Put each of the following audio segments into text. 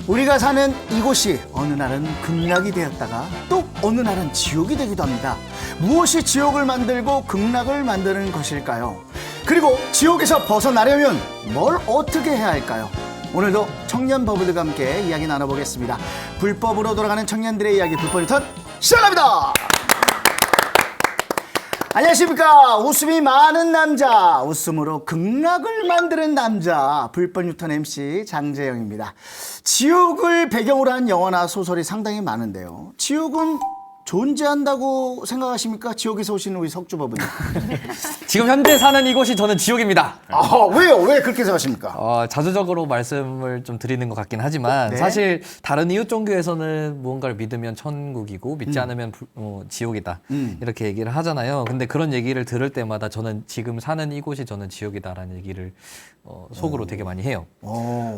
우리가 사는 이곳이 어느 날은 극락이 되었다가 또 어느 날은 지옥이 되기도 합니다. 무엇이 지옥을 만들고 극락을 만드는 것일까요? 그리고 지옥에서 벗어나려면 뭘 어떻게 해야 할까요? 오늘도 청년 버블들과 함께 이야기 나눠보겠습니다. 불법으로 돌아가는 청년들의 이야기 불법 유턴 시작합니다. 안녕하십니까. 웃음이 많은 남자, 웃음으로 극락을 만드는 남자, 불법 유턴 MC 장재영입니다. 지옥을 배경으로 한 영화나 소설이 상당히 많은데요. 지옥은 존재한다고 생각하십니까? 지옥에서 오시는 우리 석주법은요. 지금 현재 사는 이곳이 저는 지옥입니다. 왜요? 왜 그렇게 생각하십니까? 자주적으로 말씀을 좀 드리는 것 같긴 하지만 네. 사실 다른 이웃 종교에서는 무언가를 믿으면 천국이고 믿지 않으면 지옥이다 이렇게 얘기를 하잖아요. 근데 그런 얘기를 들을 때마다 저는 지금 사는 이곳이 저는 지옥이다라는 얘기를 속으로 되게 많이 해요.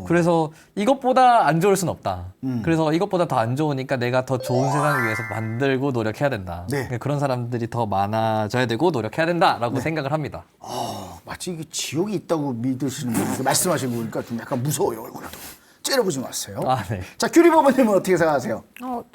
그래서 이것보다 안 좋을 순 없다. 그래서 이것보다 더 안 좋으니까 내가 더 좋은 세상을 위해서 만들고 노력해야 된다. 네. 그런 사람들이 더 많아져야 되고 노력해야 된다라고 생각을 합니다. 마치 이게 지옥이 있다고 믿으시는 분들 말씀하시는 거 보니까 좀 약간 무서워요, 얼굴도. 째려보지 마세요. 네. 자, 규리법원님은 어떻게 생각하세요?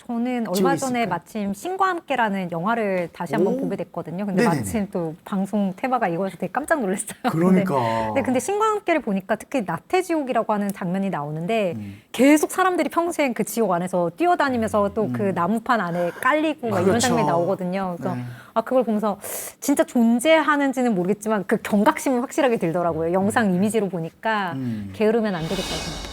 저는 얼마 지옥이 전에 있을까요? 마침 신과 함께라는 영화를 다시 한번 보게 됐거든요. 근데 네네네. 마침 또 방송 테마가 이거여서 되게 깜짝 놀랐어요. 그러니까. 근데 신과 함께를 보니까 특히 나태지옥이라고 하는 장면이 나오는데 계속 사람들이 평생 그 지옥 안에서 뛰어다니면서 또 그 나무판 안에 깔리고 막 이런 그렇죠. 장면이 나오거든요. 그래서 그걸 보면서 진짜 존재하는지는 모르겠지만 그 경각심은 확실하게 들더라고요. 영상 이미지로 보니까 게으르면 안 되겠다 생각.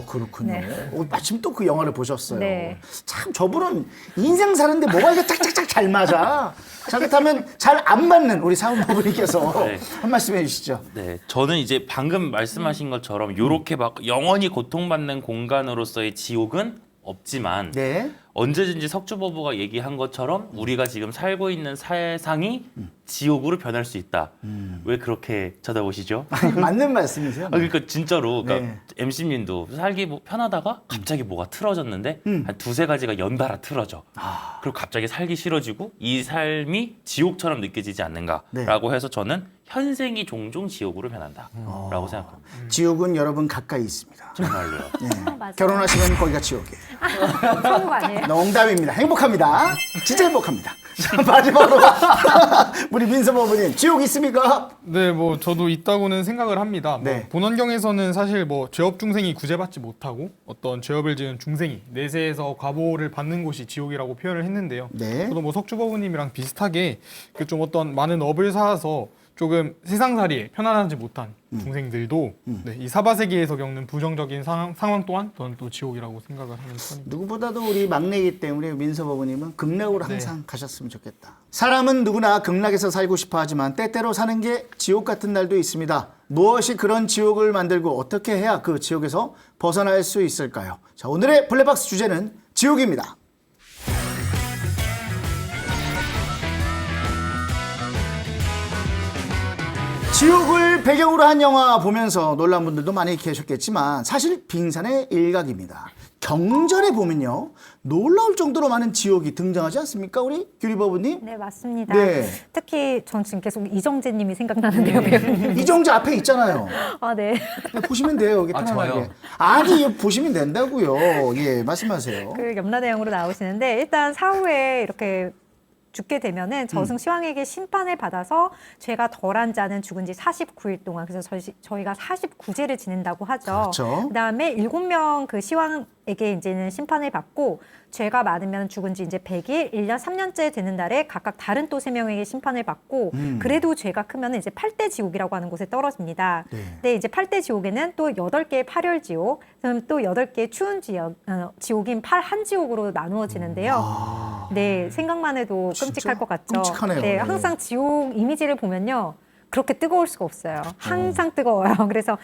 그렇군요. 네. 마침 또 그 영화를 보셨어요. 네. 참 저분은 인생 사는데 뭐가 이렇게 짝짝짝 잘 맞아. 자, 그렇다면 잘 안 맞는 우리 사은부부님께서 네. 한 말씀 해주시죠. 네, 저는 이제 방금 말씀하신 것처럼 요렇게 막 영원히 고통받는 공간으로서의 지옥은 없지만 네. 언제든지 석주버부가 얘기한 것처럼 우리가 지금 살고 있는 세상이 지옥으로 변할 수 있다. 왜 그렇게 쳐다보시죠? 맞는 말씀이세요. 그러니까 진짜로 그러니까 네. MC님도 살기 편하다가 갑자기 뭐가 틀어졌는데 한 두세 가지가 연달아 틀어져. 그리고 갑자기 살기 싫어지고 이 삶이 지옥처럼 느껴지지 않는가라고 해서 저는 현생이 종종 지옥으로 변한다라고 생각합니다. 지옥은 여러분 가까이 있습니다. 정말로요. 네. 맞아요. 결혼하시면 거기가 지옥이에요. 그런 거 아니에요? 농담입니다. 행복합니다. 진짜 행복합니다. 자, 마지막으로 우리 민서버부님 지옥 있습니까? 네, 뭐 저도 있다고는 생각을 합니다. 네. 뭐 본원경에서는 사실 뭐 죄업 중생이 구제받지 못하고 어떤 죄업을 지은 중생이 내세에서 과보를 받는 곳이 지옥이라고 표현을 했는데요. 네. 저도 뭐 석주버부님이랑 비슷하게 그 좀 어떤 많은 업을 쌓아서 조금 세상살이에 편안하지 못한 중생들도 네, 이 사바세계에서 겪는 부정적인 상황 또한 저는 또 지옥이라고 생각을 하는 편입니다. 누구보다도 우리 막내이기 때문에 민서버부님은 극락으로 항상 가셨으면 좋겠다. 사람은 누구나 극락에서 살고 싶어 하지만 때때로 사는 게 지옥 같은 날도 있습니다. 무엇이 그런 지옥을 만들고 어떻게 해야 그 지옥에서 벗어날 수 있을까요? 자, 오늘의 블랙박스 주제는 지옥입니다. 지옥을 배경으로 한 영화 보면서 놀란 분들도 많이 계셨겠지만 사실 빙산의 일각입니다. 경전에 보면요 놀라울 정도로 많은 지옥이 등장하지 않습니까, 우리 규리버부님? 네, 맞습니다. 네. 특히 전 지금 계속 이정재 님이 생각나는데요, 배우님. 이정재 앞에 있잖아요. 네. 보시면 돼요, 여기 편안하게. 저요? 아니, 이거 보시면 된다고요. 예, 말씀하세요. 그 염라대왕으로 나오시는데 일단 사후에 이렇게 죽게 되면은 저승 시황에게 심판을 받아서 죄가 덜한 자는 죽은 지 49일 동안 그래서 저희가 49제를 지낸다고 하죠. 그렇죠. 그다음에 7명 그 시황에게 이제는 심판을 받고 죄가 많으면 죽은 지 이제 100일, 1년, 3년째 되는 날에 각각 다른 또 3명에게 심판을 받고 그래도 죄가 크면 이제 8대 지옥이라고 하는 곳에 떨어집니다. 네. 근데 이제 8대 지옥에는 또 8개의 파멸 지옥, 그다음 또 8개의 추운 지옥인 81지옥으로 나누어지는데요. 네, 생각만 해도 끔찍할 것 같죠. 끔찍하네요. 네, 네. 항상 지옥 이미지를 보면요. 그렇게 뜨거울 수가 없어요. 항상 뜨거워요. 그래서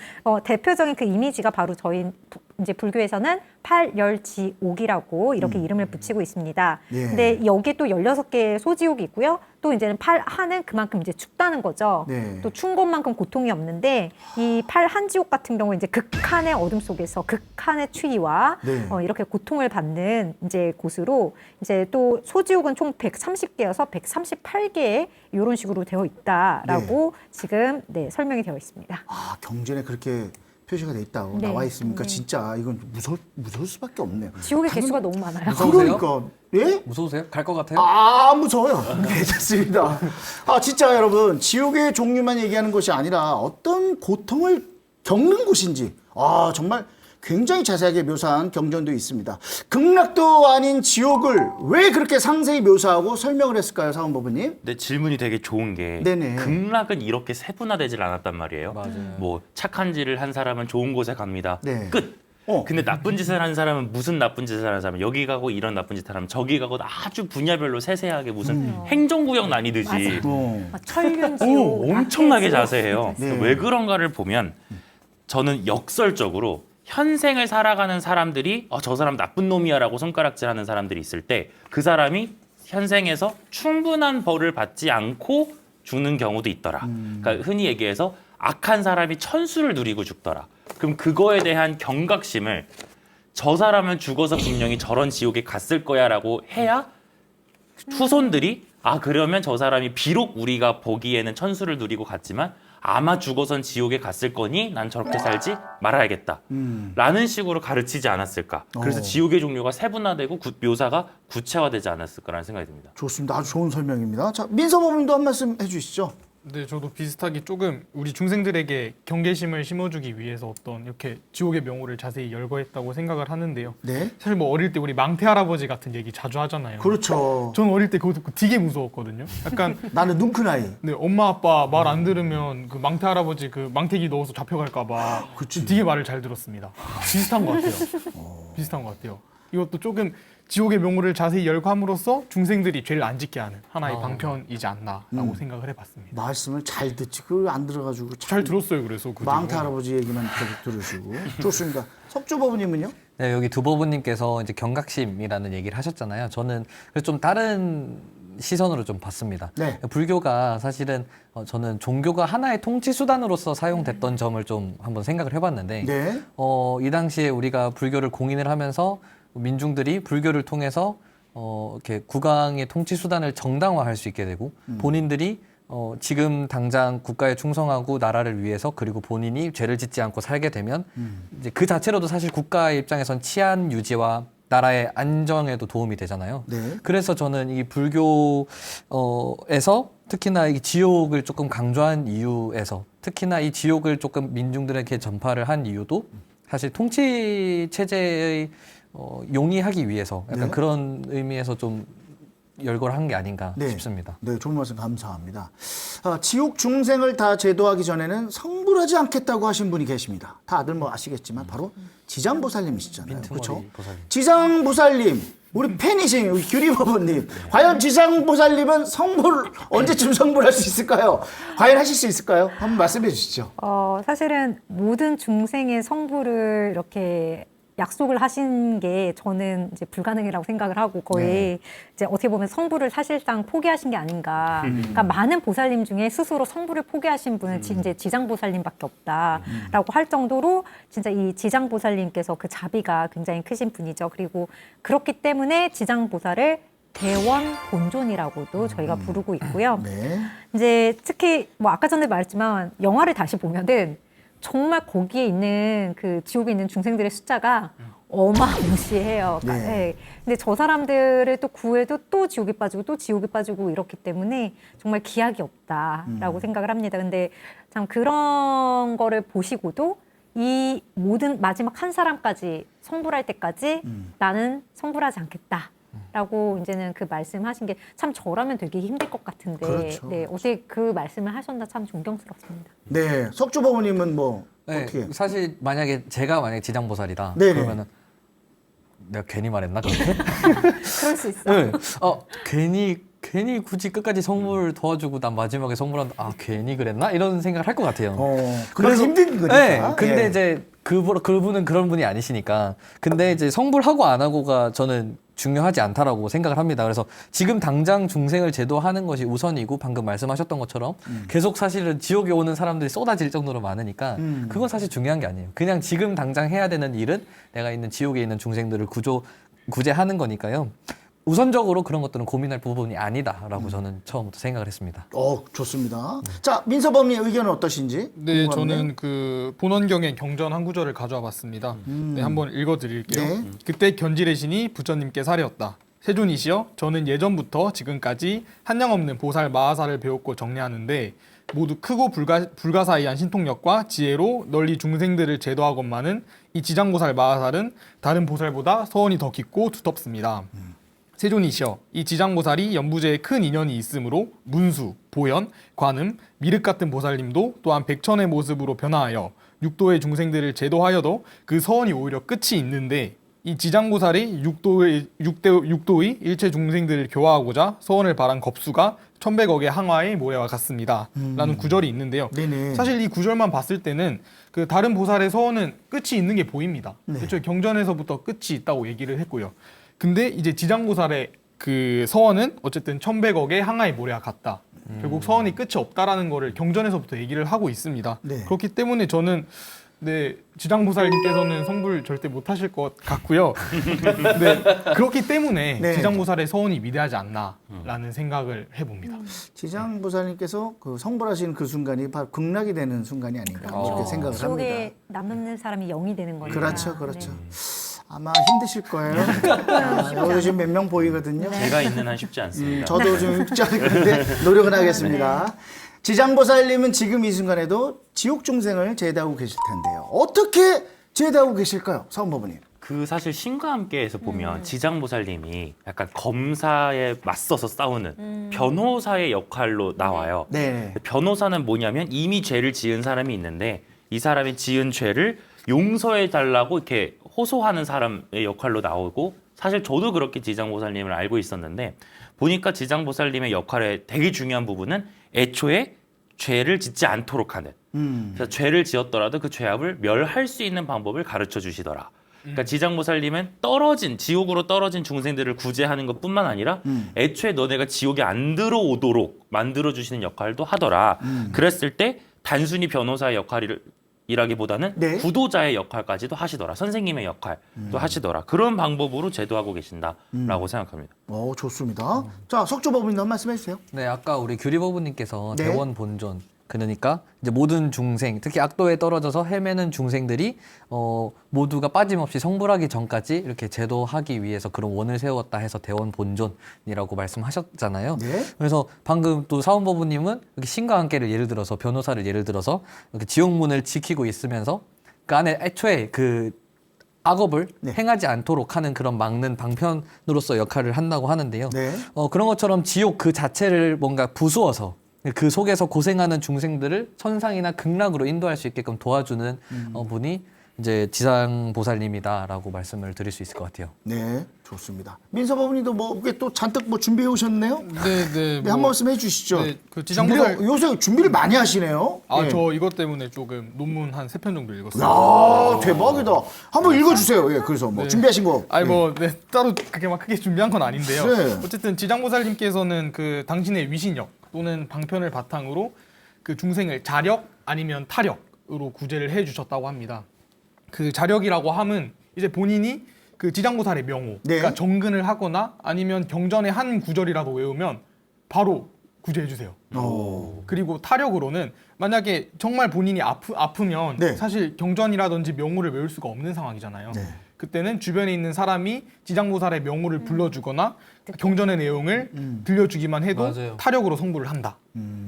대표적인 그 이미지가 바로 저희 이제 불교에서는 팔열지옥이라고 이렇게 이름을 붙이고 있습니다. 예. 근데 여기에 또 16개의 소지옥이 있고요. 또 이제는 팔하는 그만큼 이제 춥다는 거죠. 네. 또 추운 것만큼 고통이 없는데 이 팔한지옥 같은 경우 이제 극한의 어둠 속에서 극한의 추위와 네. 이렇게 고통을 받는 이제 곳으로 이제 또 소지옥은 총 130개여서 138개 이런 식으로 되어 있다라고 지금 네, 설명이 되어 있습니다. 경전에 그렇게 표시가 돼 있다고 네. 나와 있으니까 네. 진짜 이건 무서울 수밖에 없네요. 지옥의 개수가 너무 많아요. 무서우세요? 그러니까 예? 무서우세요? 갈 것 같아요? 아, 무서워요. 괜찮습니다. 아, 진짜 여러분, 지옥의 종류만 얘기하는 것이 아니라 어떤 고통을 겪는 곳인지, 아, 정말 굉장히 자세하게 묘사한 경전도 있습니다. 극락도 아닌 지옥을 왜 그렇게 상세히 묘사하고 설명을 했을까요, 사원법부님? 근데 질문이 되게 좋은 게 네네. 극락은 이렇게 세분화되질 않았단 말이에요. 맞아요. 뭐 착한 짓을 한 사람은 좋은 곳에 갑니다. 네. 끝. 어. 근데 나쁜 짓을 하는 사람은 무슨 나쁜 짓을 하는 사람은 여기 가고 이런 나쁜 짓을 하면 저기 가고 아주 분야별로 세세하게 무슨 행정구역 나뉘듯이 어. 천륜 지옥, 엄청나게 악의 지옥. 자세해요. 네. 왜 그런가를 보면 저는 역설적으로 현생을 살아가는 사람들이 저 사람 나쁜 놈이야라고 손가락질하는 사람들이 있을 때 그 사람이 현생에서 충분한 벌을 받지 않고 죽는 경우도 있더라. 그러니까 흔히 얘기해서 악한 사람이 천수를 누리고 죽더라. 그럼 그거에 대한 경각심을 저 사람은 죽어서 분명히 저런 지옥에 갔을 거야라고 해야 후손들이 그러면 저 사람이 비록 우리가 보기에는 천수를 누리고 갔지만 아마 죽어선 지옥에 갔을 거니 난 저렇게 살지 말아야겠다 라는 식으로 가르치지 않았을까. 그래서 지옥의 종류가 세분화되고 묘사가 구체화되지 않았을까라는 생각이 듭니다. 좋습니다. 아주 좋은 설명입니다. 자, 민서법님도 한 말씀 해주시죠. 네, 저도 비슷하게 조금 우리 중생들에게 경계심을 심어주기 위해서 어떤 이렇게 지옥의 명호를 자세히 열거했다고 생각을 하는데요. 네. 사실 뭐 어릴 때 우리 망태 할아버지 같은 얘기 자주 하잖아요. 그렇죠. 저는 어릴 때 그거 듣고 되게 무서웠거든요. 약간 나는 눈 큰 아이. 네, 엄마 아빠 말 안 들으면 그 망태 할아버지 그 망태기 넣어서 잡혀갈까봐 그치. 되게 말을 잘 들었습니다. 비슷한 것 같아요. 비슷한 것 같아요. 이것도 조금 지옥의 명호를 자세히 열감으로써 중생들이 죄를 안 짓게 하는 하나의 방편이지 않나라고 생각을 해봤습니다. 말씀을 잘 듣지. 그걸 안 들어가지고 잘 들었어요. 그래서 그 망태 뒤로. 할아버지 얘기만 계속 들으시고. 좋습니다. 석주법님은요? 네, 여기 두버부님께서 이제 경각심이라는 얘기를 하셨잖아요. 저는 그래서 좀 다른 시선으로 좀 봤습니다. 네. 불교가 사실은 저는 종교가 하나의 통치 수단으로서 사용됐던 점을 좀 한번 생각을 해봤는데, 네. 이 당시에 우리가 불교를 공인을 하면서 민중들이 불교를 통해서 이렇게 국왕의 통치 수단을 정당화할 수 있게 되고 본인들이 지금 당장 국가에 충성하고 나라를 위해서 그리고 본인이 죄를 짓지 않고 살게 되면 이제 그 자체로도 사실 국가의 입장에선 치안 유지와 나라의 안정에도 도움이 되잖아요. 네. 그래서 저는 이 불교에서 특히나 이 지옥을 조금 강조한 이유에서 특히나 이 지옥을 조금 민중들에게 전파를 한 이유도 사실 통치 체제의 용이하기 위해서 약간 네. 그런 의미에서 좀 열거를 한 게 아닌가 네. 싶습니다. 네, 좋은 말씀 감사합니다. 지옥 중생을 다 제도하기 전에는 성불하지 않겠다고 하신 분이 계십니다. 다들 뭐 아시겠지만 바로 지장보살님이시잖아요. 민트머리 그렇죠? 보살님. 지장보살님, 우리 팬이신 우리 규리법원님, 과연 지장보살님은 언제쯤 성불할 수 있을까요? 과연 하실 수 있을까요? 한번 말씀해 주시죠. 사실은 모든 중생의 성부를 이렇게 약속을 하신 게 저는 이제 불가능이라고 생각을 하고 거의 이제 어떻게 보면 성부를 사실상 포기하신 게 아닌가. 그러니까 많은 보살님 중에 스스로 성부를 포기하신 분은 이제 지장보살님밖에 없다라고 할 정도로 진짜 이 지장보살님께서 그 자비가 굉장히 크신 분이죠. 그리고 그렇기 때문에 지장보살을 대원 본존이라고도 저희가 부르고 있고요. 네. 이제 특히 뭐 아까 전에 말했지만 영화를 다시 보면은 정말 거기에 있는 그 지옥에 있는 중생들의 숫자가 어마무시해요. 네. 네. 근데 저 사람들을 또 구해도 또 지옥에 빠지고 또 지옥에 빠지고 이렇기 때문에 정말 기약이 없다라고 생각을 합니다. 근데 참 그런 거를 보시고도 이 모든 마지막 한 사람까지 성불할 때까지 나는 성불하지 않겠다. 라고 이제는 그 말씀하신 게 참 저라면 되게 힘들 것 같은데 그렇죠. 네, 어떻게 그 말씀을 하셨나 참 존경스럽습니다. 네, 석주법원님은 뭐 네, 어떻게? 사실 제가 만약에 지장보살이다 네네. 그러면은 내가 괜히 말했나 그렇게? 그럴 수 있어. 네. 괜히 굳이 끝까지 성불 도와주고 난 마지막에 성불한다. 괜히 그랬나? 이런 생각을 할 것 같아요. 그래서 힘든 거니까. 네. 근데 예. 이제 그분은 그런 분이 아니시니까. 근데 이제 성불하고 안 하고가 저는 중요하지 않다라고 생각을 합니다. 그래서 지금 당장 중생을 제도하는 것이 우선이고 방금 말씀하셨던 것처럼 계속 사실은 지옥에 오는 사람들이 쏟아질 정도로 많으니까 그건 사실 중요한 게 아니에요. 그냥 지금 당장 해야 되는 일은 내가 있는 지옥에 있는 중생들을 구제하는 거니까요. 우선적으로 그런 것들은 고민할 부분이 아니다라고 저는 처음부터 생각을 했습니다. 좋습니다. 자, 민서범님 의견은 어떠신지? 네, 궁금한데. 저는 그 본원경의 경전 한 구절을 가져와 봤습니다. 네, 한번 읽어드릴게요. 네. 그때 견질의 신이 부처님께 사려었다. 세존이시여, 저는 예전부터 지금까지 한량없는 보살 마하사를 배웠고 정리하는데 모두 크고 불가사의한 신통력과 지혜로 널리 중생들을 제도하건만은 이 지장보살 마하살은 다른 보살보다 서원이 더 깊고 두텁습니다. 세존이시여, 이 지장보살이 연부제에 큰 인연이 있으므로 문수, 보현, 관음, 미륵 같은 보살님도 또한 백천의 모습으로 변화하여 육도의 중생들을 제도하여도 그 서원이 오히려 끝이 있는데 이 지장보살이 육도의 일체 중생들을 교화하고자 서원을 바란 겁수가 천백억의 항화의 모래와 같습니다. 라는 구절이 있는데요. 네네. 사실 이 구절만 봤을 때는 그 다른 보살의 서원은 끝이 있는 게 보입니다. 네. 그렇죠. 경전에서부터 끝이 있다고 얘기를 했고요. 근데 이제 지장보살의 그 서원은 어쨌든 천백억의 항아의 모래와 같다. 결국 서원이 끝이 없다라는 거를 경전에서부터 얘기를 하고 있습니다. 네. 그렇기 때문에 저는 네, 지장보살님께서는 성불 절대 못하실 것 같고요. 네, 그렇기 때문에 네. 지장보살의 서원이 위대하지 않나라는 생각을 해봅니다. 지장보살님께서 그 성불하신 그 순간이 바로 극락이 되는 순간이 아닌가 이렇게 생각을 합니다. 지옥에 남는 사람이 영이 되는 거니까. 그렇죠, 그렇죠. 네. 아마 힘드실 거예요. 여기 지금 몇 명 보이거든요. 제가 있는 한 쉽지 않습니다. 저도 좀 쉽지 않을 건데 노력은 하겠습니다. 지장보살님은 지금 이 순간에도 지옥 중생을 제도하고 계실 텐데요. 어떻게 제도하고 계실까요, 사원법원님? 그 사실 신과 함께에서 보면 지장보살님이 약간 검사에 맞서서 싸우는 변호사의 역할로 나와요. 네. 변호사는 뭐냐면 이미 죄를 지은 사람이 있는데 이 사람이 지은 죄를 용서해 달라고 이렇게 호소하는 사람의 역할로 나오고, 사실 저도 그렇게 지장보살님을 알고 있었는데 보니까 지장보살님의 역할의 되게 중요한 부분은 애초에 죄를 짓지 않도록 하는, 그래서 죄를 지었더라도 그 죄악을 멸할 수 있는 방법을 가르쳐 주시더라. 그러니까 지장보살님은 지옥으로 떨어진 중생들을 구제하는 것뿐만 아니라 애초에 너네가 지옥에 안 들어오도록 만들어 주시는 역할도 하더라. 그랬을 때 단순히 변호사의 역할이라기보다는 네. 구도자의 역할까지도 하시더라. 선생님의 역할도 하시더라. 그런 방법으로 제도하고 계신다라고 생각합니다. 좋습니다. 자, 석조법원님 한 말씀해 주세요. 네, 아까 우리 규리법부님께서 네. 대원 본존, 그러니까 이제 모든 중생, 특히 악도에 떨어져서 헤매는 중생들이 모두가 빠짐없이 성불하기 전까지 이렇게 제도하기 위해서 그런 원을 세웠다 해서 대원 본존이라고 말씀하셨잖아요. 네. 그래서 방금 또 사원법부님은 이렇게 신과 함께를 예를 들어서 변호사를 예를 들어서 이렇게 지옥문을 지키고 있으면서 그 안에 애초에 그 악업을 네. 행하지 않도록 하는 그런 막는 방편으로서 역할을 한다고 하는데요. 네. 그런 것처럼 지옥 그 자체를 뭔가 부수어서 그 속에서 고생하는 중생들을 천상이나 극락으로 인도할 수 있게끔 도와주는 분이 이제 지장보살님이다라고 말씀을 드릴 수 있을 것 같아요. 네, 좋습니다. 민서법원님도 뭐 이게 또 잔뜩 뭐 준비해 오셨네요. 네, 네, 한 말씀 해주시죠. 네, 그 지장보살 요새 준비를 많이 하시네요. 네. 저 이것 때문에 조금 논문 한 3편 정도 읽었어요. 야, 대박이다. 한번 읽어주세요. 예, 그래서 뭐 네. 준비하신 거. 아니 따로 그렇게 막 크게 준비한 건 아닌데요. 네. 어쨌든 지장보살님께서는 그 당신의 위신력 또는 방편을 바탕으로 그 중생을 자력 아니면 타력으로 구제를 해주셨다고 합니다. 그 자력이라고 함은 이제 본인이 그 지장보살의 명호, 네. 그러니까 정근을 하거나 아니면 경전의 한 구절이라도 외우면 바로 구제해주세요. 그리고 타력으로는 만약에 정말 본인이 아프면 네. 사실 경전이라든지 명호를 외울 수가 없는 상황이잖아요. 네. 그때는 주변에 있는 사람이 지장보살의 명호를 불러주거나 경전의 내용을 들려주기만 해도 맞아요. 타력으로 성불을 한다.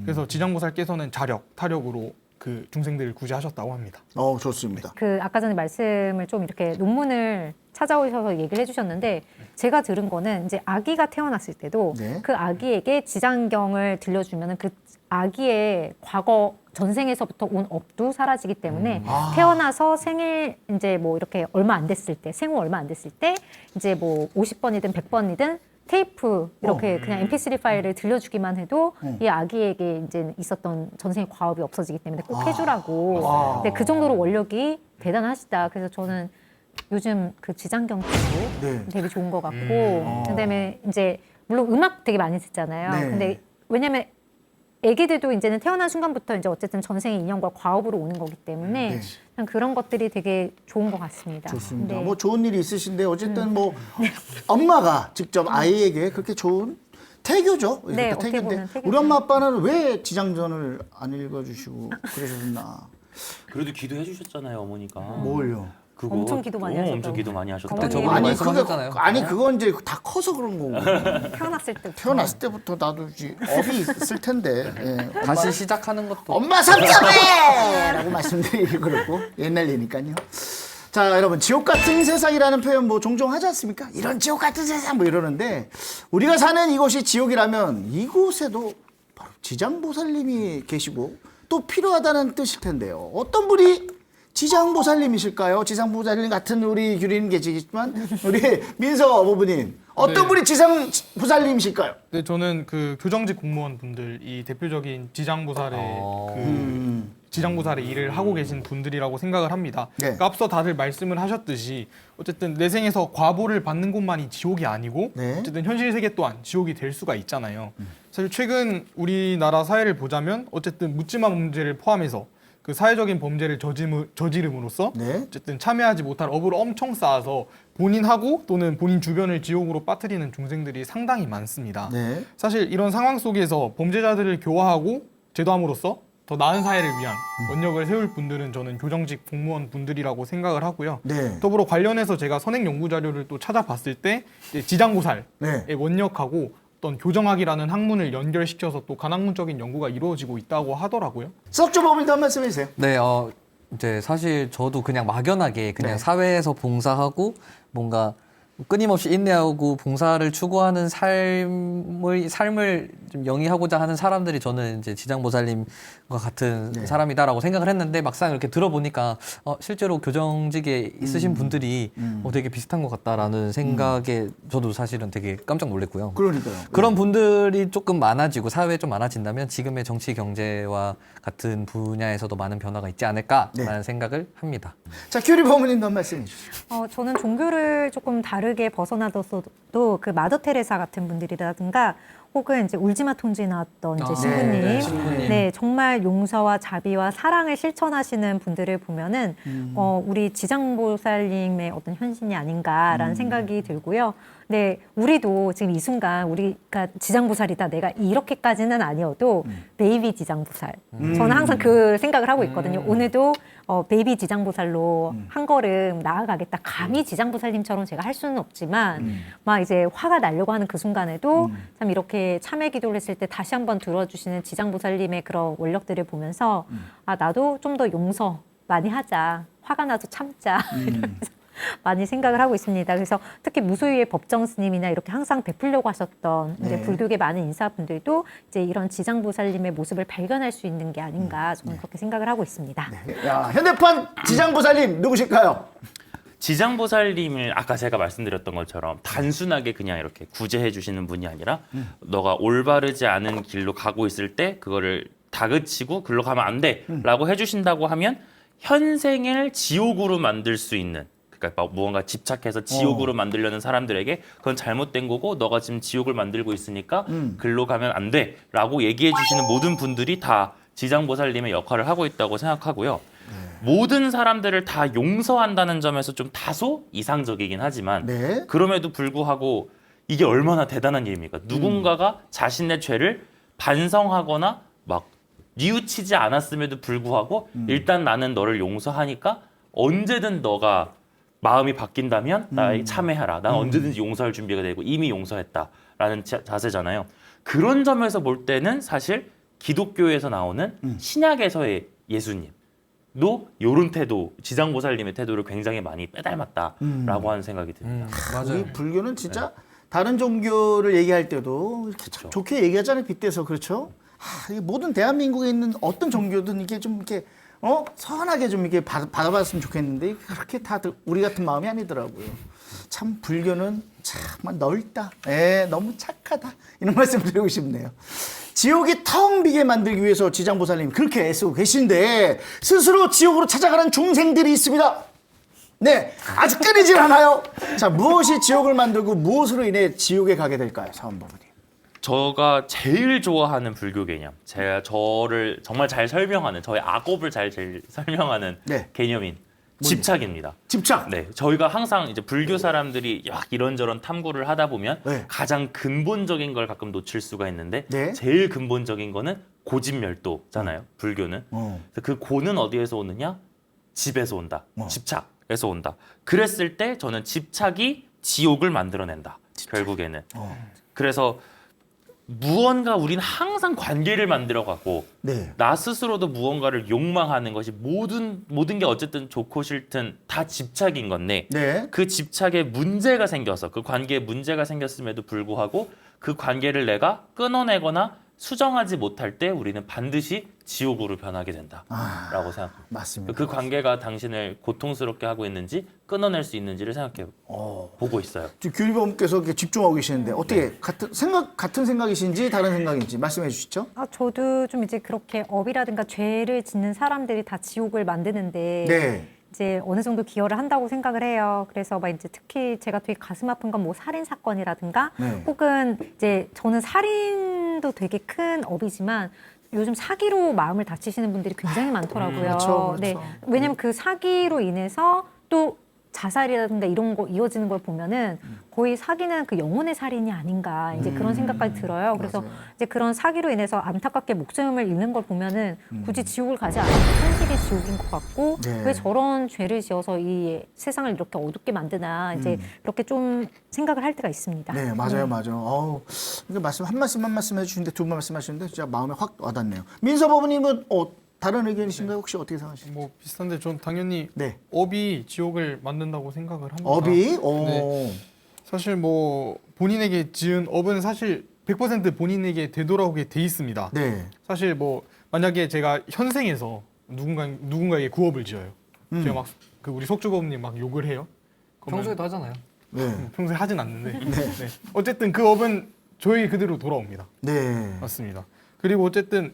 그래서 지장보살께서는 자력, 타력으로 그 중생들을 구제하셨다고 합니다. 좋습니다. 그 아까 전에 말씀을 좀 이렇게 논문을 찾아오셔서 얘기를 해주셨는데 제가 들은 거는 이제 아기가 태어났을 때도 네. 그 아기에게 지장경을 들려주면은 그 아기의 과거 전생에서부터 온 업도 사라지기 때문에 태어나서 생일 이제 뭐 이렇게 얼마 안 됐을 때 생후 얼마 안 됐을 때 이제 뭐 50번이든 100번이든 테이프 이렇게 그냥 MP3 파일을 들려주기만 해도 이 아기에게 이제 있었던 전생의 과업이 없어지기 때문에 꼭 해주라고. 근데 그 정도로 원력이 대단하시다. 그래서 저는 요즘 그 지장경도 네. 되게 좋은 것 같고, 그다음에 이제 물론 음악 되게 많이 듣잖아요. 네. 근데 왜냐면 아기들도 이제는 태어난 순간부터 이제 어쨌든 전생의 인연과 과업으로 오는 거기 때문에 네. 그냥 그런 것들이 되게 좋은 것 같습니다. 좋습니다. 네. 뭐 좋은 일이 있으신데 어쨌든 뭐 엄마가 직접 아이에게 그렇게 좋은 태교죠. 네, 이렇게 어떻게 태교인데 보면 태교죠. 우리 엄마 아빠는 왜 지장전을 안 읽어주시고 그러셨나? 그래도 기도해 주셨잖아요, 어머니가. 뭘요? 그거 엄청 기도 많이 하셨다고. 엄청 기도 많이 하셨다고. 그때 저번에 아니 말씀하셨잖아요. 그건 이제 다 커서 그런 거고 태어났을 때 태어났을 때부터 나도 이제 업이 있을 텐데 예. 다시 시작하는 것도 엄마 삼점해라고 말씀드리기 그렇고 옛날 얘니까요. 자 여러분 지옥 같은 세상이라는 표현 뭐 종종 하지 않습니까? 이런 지옥 같은 세상 뭐 이러는데 우리가 사는 이곳이 지옥이라면 이곳에도 바로 지장보살님이 계시고 또 필요하다는 뜻일 텐데요. 어떤 분이 지장보살님이실까요? 지장보살님 같은 우리 규리는 계시지만 우리 민서 어부님 어떤 네. 분이 지장보살님이실까요? 네, 저는 그 교정직 공무원 분들이 대표적인 지장보살의 지장보살의 일을 하고 계신 분들이라고 생각을 합니다. 네. 그러니까 앞서 다들 말씀을 하셨듯이 어쨌든 내 생에서 과보를 받는 곳만이 지옥이 아니고 네. 어쨌든 현실 세계 또한 지옥이 될 수가 있잖아요. 사실 최근 우리나라 사회를 보자면 어쨌든 묻지마 범죄를 포함해서 그 사회적인 범죄를 저지름으로써 네. 어쨌든 참여하지 못할 업을 엄청 쌓아서 본인하고 또는 본인 주변을 지옥으로 빠뜨리는 중생들이 상당히 많습니다. 네. 사실 이런 상황 속에서 범죄자들을 교화하고 제도함으로써 더 나은 사회를 위한 원력을 세울 분들은 저는 교정직 공무원 분들이라고 생각을 하고요. 네. 더불어 관련해서 제가 선행 연구 자료를 또 찾아봤을 때 이제 지장보살의 네. 원력하고 어떤 교정학이라는 학문을 연결시켜서 또 간학문적인 연구가 이루어지고 있다고 하더라고요. 석주 법인도 한 말씀 해주세요. 네, 이제 사실 저도 그냥 막연하게 그냥 네. 사회에서 봉사하고 뭔가 끊임없이 인내하고 봉사를 추구하는 삶을 좀 영위하고자 하는 사람들이 저는 이제 지장보살님과 같은 네. 사람이다라고 생각을 했는데 막상 이렇게 들어보니까 실제로 교정직에 있으신 분들이 되게 비슷한 것 같다라는 생각에 저도 사실은 되게 깜짝 놀랐고요. 그러니까요. 그런 분들이 조금 많아지고 사회에 좀 많아진다면 지금의 정치 경제와 같은 분야에서도 많은 변화가 있지 않을까라는 네. 생각을 합니다. 자, 규리 법무님도 한 말씀 해주세요. 저는 종교를 조금 다르게 벗어나서도 그 마더 테레사 같은 분들이라든가 혹은 이제 울지마 톤지 나왔던 이제 신부님, 네, 신부님. 네, 정말 용서와 자비와 사랑을 실천하시는 분들을 보면은 우리 지장보살님의 어떤 현신이 아닌가라는 생각이 들고요. 네, 우리도 지금 이 순간 우리가 지장보살이다. 내가 이렇게까지는 아니어도 베이비 지장보살. 저는 항상 그 생각을 하고 있거든요. 오늘도 베이비 지장보살로 한 걸음 나아가겠다. 감히 지장보살님처럼 제가 할 수는 없지만 막 이제 화가 나려고 하는 그 순간에도 참 이렇게 참회 기도를 했을 때 다시 한번 들어주시는 지장보살님의 그런 원력들을 보면서 아 나도 좀 더 용서 많이 하자. 화가 나도 참자. 이러면서 많이 생각을 하고 있습니다. 그래서 특히 무소유의 법정 스님이나 이렇게 항상 베풀려고 하셨던 이제 네. 불교계 많은 인사분들도 이제 이런 지장보살님의 모습을 발견할 수 있는 게 아닌가 저는 그렇게 생각을 하고 있습니다. 야, 현대판 지장보살님 누구실까요? 지장보살님을 아까 제가 말씀드렸던 것처럼 단순하게 그냥 이렇게 구제해 주시는 분이 아니라 너가 올바르지 않은 길로 가고 있을 때 그거를 다그치고 글로 가면 안 돼라고 해주신다고 하면 현생을 지옥으로 만들 수 있는 그러니까 막 무언가 집착해서 지옥으로 만들려는 사람들에게 그건 잘못된 거고 너가 지금 지옥을 만들고 있으니까 글로 가면 안 돼라고 얘기해 주시는 모든 분들이 다 지장보살님의 역할을 하고 있다고 생각하고요. 모든 사람들을 다 용서한다는 점에서 좀 다소 이상적이긴 하지만 네. 그럼에도 불구하고 이게 얼마나 대단한 일입니까? 누군가가 자신의 죄를 반성하거나 막 뉘우치지 않았음에도 불구하고 일단 나는 너를 용서하니까 언제든 너가 마음이 바뀐다면 나에게 참회하라. 난 언제든지 용서할 준비가 되고 이미 용서했다라는 자세잖아요. 그런 점에서 볼 때는 사실 기독교에서 나오는 신약에서의 예수님도 이런 태도, 지장보살님의 태도를 굉장히 많이 빼닮았다라고 하는 생각이 듭니다. 우리 불교는 진짜 다른 종교를 얘기할 때도 이렇게 참 좋게 얘기하잖아요. 빗대서 그렇죠. 이 모든 대한민국에 있는 어떤 종교든 이게 좀 이렇게 선하게 좀 이렇게 받아봤으면 좋겠는데 그렇게 다들 우리 같은 마음이 아니더라고요. 참 불교는 참 넓다. 너무 착하다. 이런 말씀 드리고 싶네요. 지옥이 텅 비게 만들기 위해서 지장보살님 그렇게 애쓰고 계신데 스스로 지옥으로 찾아가는 중생들이 있습니다. 네, 아직 끊이질 않아요. 자, 무엇이 지옥을 만들고 무엇으로 인해 지옥에 가게 될까요, 사원법원님? 제가 제일 좋아하는 불교 개념, 저를 정말 잘 설명하는, 저의 악업을 제일 설명하는 네. 개념인 집착입니다. 집착. 네, 저희가 항상 이제 불교 사람들이 막 이런저런 탐구를 하다 보면 네. 가장 근본적인 걸 가끔 놓칠 수가 있는데 네. 제일 근본적인 거는 고집멸도잖아요. 불교는. 그래서 그 고는 어디에서 오느냐? 집에서 온다. 집착에서 온다. 그랬을 때 저는 집착이 지옥을 만들어낸다. 결국에는. 그래서 무언가 우리는 항상 관계를 만들어가고 네. 나 스스로도 무언가를 욕망하는 것이 모든 게 어쨌든 좋고 싫든 다 집착인 건데 네. 그 집착에 문제가 생겨서 그 관계에 문제가 생겼음에도 불구하고 그 관계를 내가 끊어내거나 수정하지 못할 때 우리는 반드시 지옥으로 변하게 된다라고 생각합니다. 맞습니다. 그 관계가 당신을 고통스럽게 하고 있는지 끊어낼 수 있는지를 생각해 보고 있어요. 지금 교리범께서 이렇게 집중하고 계시는데 어떻게 같은 생각이신지 다른 생각인지 말씀해 주시죠. 저도 좀 이제 그렇게 업이라든가 죄를 짓는 사람들이 다 지옥을 만드는데 네. 이제 어느 정도 기여를 한다고 생각을 해요. 그래서 막 이제 특히 제가 되게 가슴 아픈 건 뭐 살인 사건이라든가 네. 혹은 이제 저는 살인도 되게 큰 업이지만 요즘 사기로 마음을 다치시는 분들이 굉장히 많더라고요. 그렇죠, 그렇죠. 네. 왜냐면 그 사기로 인해서 또 자살이라든가 이런 거 이어지는 걸 보면은 거의 사기는 그 영혼의 살인이 아닌가 이제 그런 생각까지 들어요. 그래서 맞아요. 이제 그런 사기로 인해서 안타깝게 목숨을 잃는 걸 보면은 굳이 지옥을 가지 않아도 현실이 지옥인 것 같고 네. 왜 저런 죄를 지어서 이 세상을 이렇게 어둡게 만드나 이제 그렇게 좀 생각을 할 때가 있습니다. 네, 맞아요, 맞아요. 이게 한 말씀 해주시는데 두 번 말씀하시는데 진짜 마음에 확 와닿네요. 민서법원님은 다른 의견이신가요? 혹시 어떻게 생각하시나요? 뭐 비슷한데 전 당연히 네. 업이 지옥을 만든다고 생각을 합니다. 업이? 네. 사실 뭐 본인에게 지은 업은 사실 100% 본인에게 되돌아오게 돼 있습니다. 네. 사실 뭐 만약에 제가 현생에서 누군가에게 구업을 지어요. 제가 막 그 우리 석주법님 막 욕을 해요. 그러면 평소에도 하잖아요. 네. 평소에 하진 않는데 네. 어쨌든 그 업은 저희 그대로 돌아옵니다. 네. 맞습니다. 그리고 어쨌든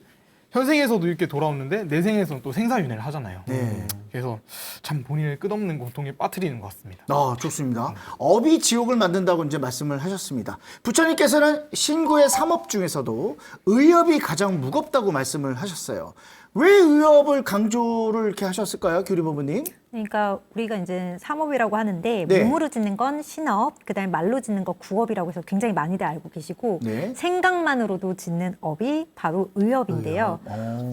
현생에서도 이렇게 돌아오는데 내생에서는 또 생사윤회를 하잖아요. 네. 그래서 참 본인을 끝없는 고통에 빠뜨리는 것 같습니다. 좋습니다. 업이 지옥을 만든다고 이제 말씀을 하셨습니다. 부처님께서는 신구의 3업 중에서도 의업이 가장 무겁다고 말씀을 하셨어요. 왜 의업을 강조를 이렇게 하셨을까요, 교리법원님? 그러니까 우리가 이제 삼업이라고 하는데 네. 몸으로 짓는 건 신업, 그다음에 말로 짓는 거 구업이라고 해서 굉장히 많이들 알고 계시고 네. 생각만으로도 짓는 업이 바로 의업인데요.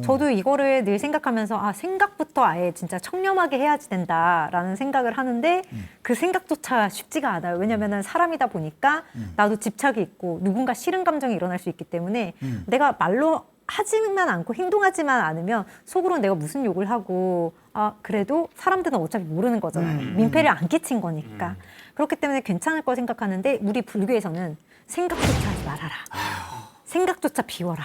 저도 이거를 늘 생각하면서 생각부터 아예 진짜 청렴하게 해야지 된다라는 생각을 하는데 그 생각조차 쉽지가 않아요. 왜냐면은 사람이다 보니까 나도 집착이 있고 누군가 싫은 감정이 일어날 수 있기 때문에 내가 말로 하지만 않고 행동하지만 않으면 속으로 내가 무슨 욕을 하고 그래도 사람들은 어차피 모르는 거잖아요. 민폐를 안 끼친 거니까. 그렇기 때문에 괜찮을 거 생각하는데 우리 불교에서는 생각조차 하지 말아라. 생각조차 비워라.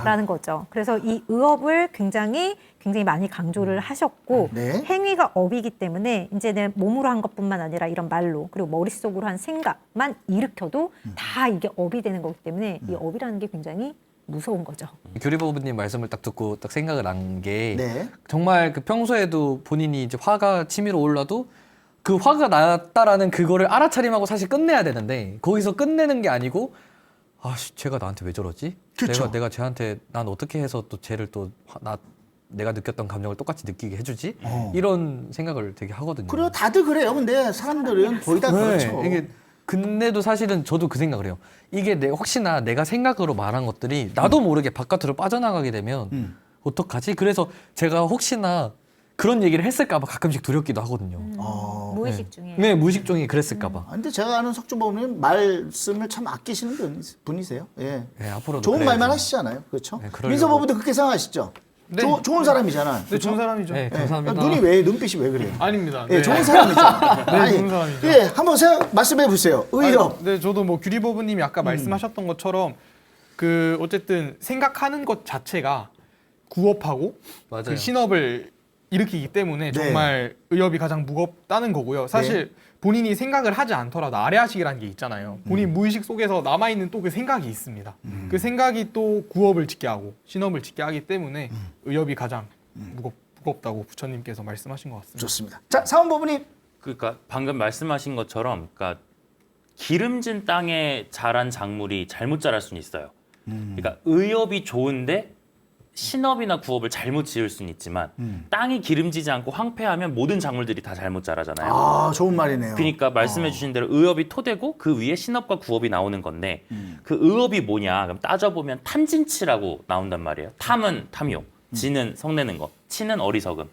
라는 거죠. 그래서 이 의업을 굉장히 많이 강조를 하셨고 네. 행위가 업이기 때문에 이제 내 몸으로 한 것뿐만 아니라 이런 말로 그리고 머릿속으로 한 생각만 일으켜도 다 이게 업이 되는 거기 때문에 이 업이라는 게 굉장히 무서운 거죠. 교리법원님 말씀을 딱 듣고 딱 생각을 난 게 네. 정말 그 평소에도 본인이 이제 화가 치밀어 올라도 그 화가 났다라는 그거를 알아차림하고 사실 끝내야 되는데 거기서 끝내는 게 아니고 쟤가 나한테 왜 저러지? 그쵸. 내가 쟤한테 난 어떻게 해서 또 쟤를 또 내가 느꼈던 감정을 똑같이 느끼게 해주지? 이런 생각을 되게 하거든요. 그래요, 다들 그래요. 근데 사람들은 거의 다 그렇죠. 이게 근데도 사실은 저도 그 생각을 해요. 이게 혹시나 내가 생각으로 말한 것들이 나도 모르게 바깥으로 빠져나가게 되면 어떡하지? 그래서 제가 혹시나 그런 얘기를 했을까 봐 가끔씩 두렵기도 하거든요. 무의식 중에. 네, 무의식 중에 그랬을까 봐. 근데 제가 아는 석주법원님 말씀을 참 아끼시는 분이세요. 예. 네, 앞으로도 좋은 그래야죠. 말만 하시잖아요. 그렇죠? 네, 그러려고. 민서법원도 그렇게 생각하시죠? 네. 좋은 사람이잖아. 네, 좋은 사람이죠. 네, 예. 감사합니다. 눈빛이 왜 그래요? 아닙니다. 예, 네. 좋은 사람이잖아. 네, 좋은 사람이죠. 예, 한번 말씀해 보세요. 의업. 네, 저도 뭐 규리법원님이 아까 말씀하셨던 것처럼 그 어쨌든 생각하는 것 자체가 구업하고 맞아요. 그 신업을 일으키기 때문에 네. 정말 의업이 가장 무겁다는 거고요. 사실 본인이 생각을 하지 않더라도 아래아식이라는 게 있잖아요. 본인 무의식 속에서 남아있는 또 그 생각이 있습니다. 그 생각이 또 구업을 짓게 하고 신업을 짓게 하기 때문에 의업이 가장 무겁다고 부처님께서 말씀하신 것 같습니다. 좋습니다. 자, 사원법원님. 그러니까 방금 말씀하신 것처럼, 그러니까 기름진 땅에 자란 작물이 잘못 자랄 수는 있어요. 그러니까 의업이 좋은데 신업이나 구업을 잘못 지을 수는 있지만 땅이 기름지지 않고 황폐하면 모든 작물들이 다 잘못 자라잖아요. 아, 좋은 말이네요. 그러니까 말씀해 주신 대로 의업이 토대고 그 위에 신업과 구업이 나오는 건데 그 의업이 뭐냐? 그럼 따져보면 탐진치라고 나온단 말이에요. 탐은 탐욕, 진은 성내는 거, 치는 어리석음.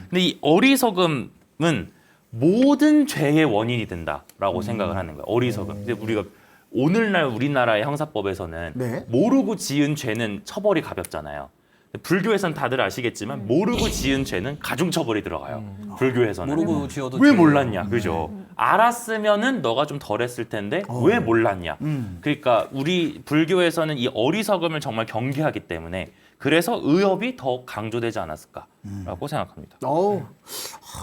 근데 이 어리석음은 모든 죄의 원인이 된다라고 생각을 하는 거예요. 어리석음. 근데 우리가 오늘날 우리나라의 형사법에서는 네. 모르고 지은 죄는 처벌이 가볍잖아요. 불교에서는 다들 아시겠지만 모르고 지은 죄는 가중처벌이 들어가요. 불교에서는. 모르고 지어도 왜 죄. 몰랐냐, 그죠? 알았으면은 너가 좀 덜했을 텐데 왜 몰랐냐? 그러니까 우리 불교에서는 이 어리석음을 정말 경계하기 때문에 그래서 의업이 더 강조되지 않았을까라고 생각합니다.